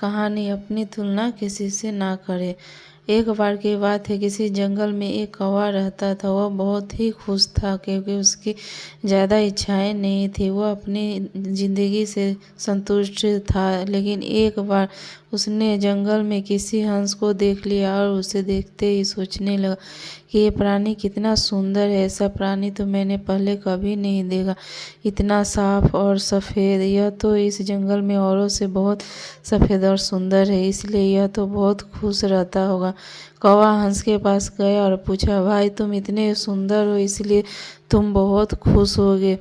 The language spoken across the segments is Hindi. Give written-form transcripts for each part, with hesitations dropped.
कहानी अपनी तुलना किसी से ना करे। एक बार की बात है, किसी जंगल में एक कौवा रहता था। वह बहुत ही खुश था क्योंकि उसकी ज़्यादा इच्छाएं नहीं थी। वह अपनी ज़िंदगी से संतुष्ट था। लेकिन एक बार उसने जंगल में किसी हंस को देख लिया और उसे देखते ही सोचने लगा कि ये प्राणी कितना सुंदर है। ऐसा प्राणी तो मैंने पहले कभी नहीं देखा। इतना साफ और सफ़ेद, यह तो इस जंगल में औरों से बहुत सफ़ेद और सुंदर है, इसलिए यह तो बहुत खुश रहता होगा। कौवा हंस के पास गया और पूछा, भाई तुम इतने सुंदर हो इसलिए तुम बहुत खुश होगे।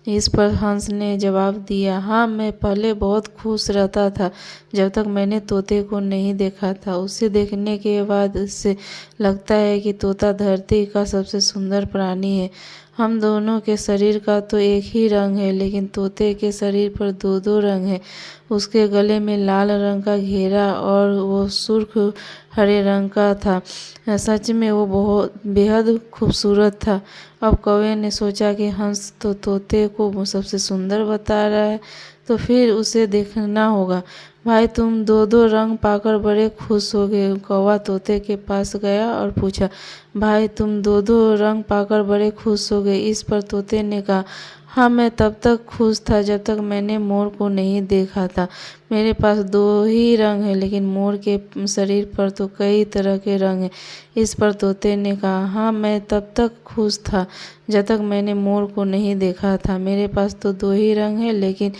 इस पर हंस ने जवाब दिया, हाँ, मैं पहले बहुत खुश रहता था जब तक मैंने तोते को नहीं देखा था। उसे देखने के बाद उससे लगता है कि तोता धरती का सबसे सुंदर प्राणी है। हम दोनों के शरीर का तो एक ही रंग है, लेकिन तोते के शरीर पर दो दो रंग है। उसके गले में लाल रंग का घेरा और वो सुर्ख हरे रंग का था। सच में वो बहुत बेहद खूबसूरत था। अब कौवे ने सोचा कि हंस तो तोते को सबसे सुंदर बता रहा है, तो फिर उसे देखना होगा। भाई तुम दो दो रंग पाकर बड़े खुश हो गए। कौवा तोते के पास गया और पूछा, भाई तुम दो दो रंग पाकर बड़े खुश हो गए। इस पर तोते ने कहा, हाँ, मैं तब तक खुश था जब तक मैंने मोर को नहीं देखा था। मेरे पास दो ही रंग है, लेकिन मोर के शरीर पर तो कई तरह के रंग हैं। इस पर तोते ने कहा, हाँ, मैं तब तक खुश था जब तक मैंने मोर को नहीं देखा था। मेरे पास तो दो ही रंग है, लेकिन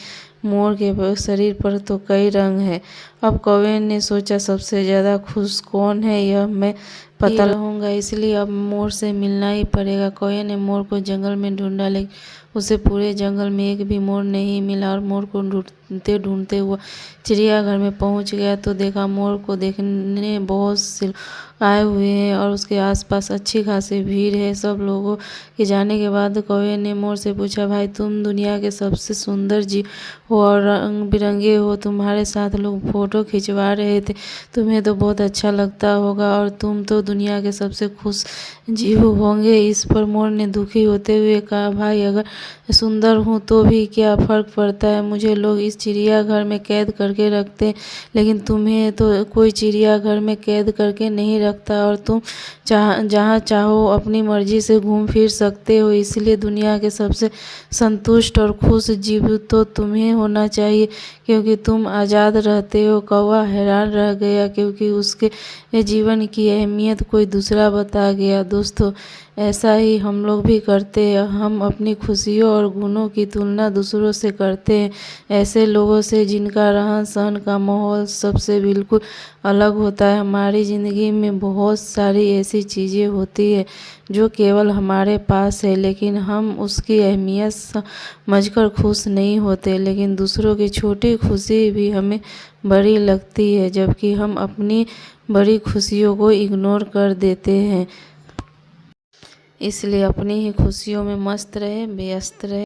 मोर के शरीर पर तो कई रंग हैं। अब कौवे ने सोचा, सबसे ज़्यादा खुश कौन है यह मैं पता रहूँगा, इसलिए अब मोर से मिलना ही पड़ेगा। कौवे ने मोर को जंगल में ढूंढा, लेकिन उसे पूरे जंगल में एक भी मोर नहीं मिला। और मोर को ढूंढते ढूंढते हुआ चिड़ियाघर में पहुंच गया तो देखा मोर को देखने बहुत से आए हुए हैं और उसके आसपास अच्छी खासी भीड़ है। सब लोगों के जाने के बाद कौवे ने मोर से पूछा, भाई तुम दुनिया के सबसे सुंदर जीव हो और रंग बिरंगे हो। तुम्हारे साथ लोग फोटो खिंचवा रहे थे, तुम्हें तो बहुत अच्छा लगता होगा और तुम तो दुनिया के सबसे खुश जीव होंगे। इस पर मोर ने दुखी होते हुए कहा, भाई अगर सुंदर हूँ तो भी क्या फ़र्क पड़ता है। मुझे लोग इस चिड़ियाघर में कैद करके रखते हैं, लेकिन तुम्हें तो कोई चिड़ियाघर में कैद करके नहीं रखता और तुम जहाँ चाहो अपनी मर्जी से घूम फिर सकते हो। इसलिए दुनिया के सबसे संतुष्ट और खुश जीव तो तुम्हें होना चाहिए, क्योंकि तुम आज़ाद रहते हो। कौवा हैरान रह गया क्योंकि उसके जीवन की अहमियत कोई दूसरा बता गया। दोस्तों, ऐसा ही हम लोग भी करते हैं। हम अपनी खुशियों और गुणों की तुलना दूसरों से करते हैं, ऐसे लोगों से जिनका रहन सहन का माहौल सबसे बिल्कुल अलग होता है। हमारी ज़िंदगी में बहुत सारी ऐसी चीज़ें होती है जो केवल हमारे पास है, लेकिन हम उसकी अहमियत समझकर खुश नहीं होते। लेकिन दूसरों की छोटी खुशी भी हमें बड़ी लगती है, जबकि हम अपनी बड़ी खुशियों को इग्नोर कर देते हैं। इसलिए अपनी ही खुशियों में मस्त रहे, व्यस्त रहे।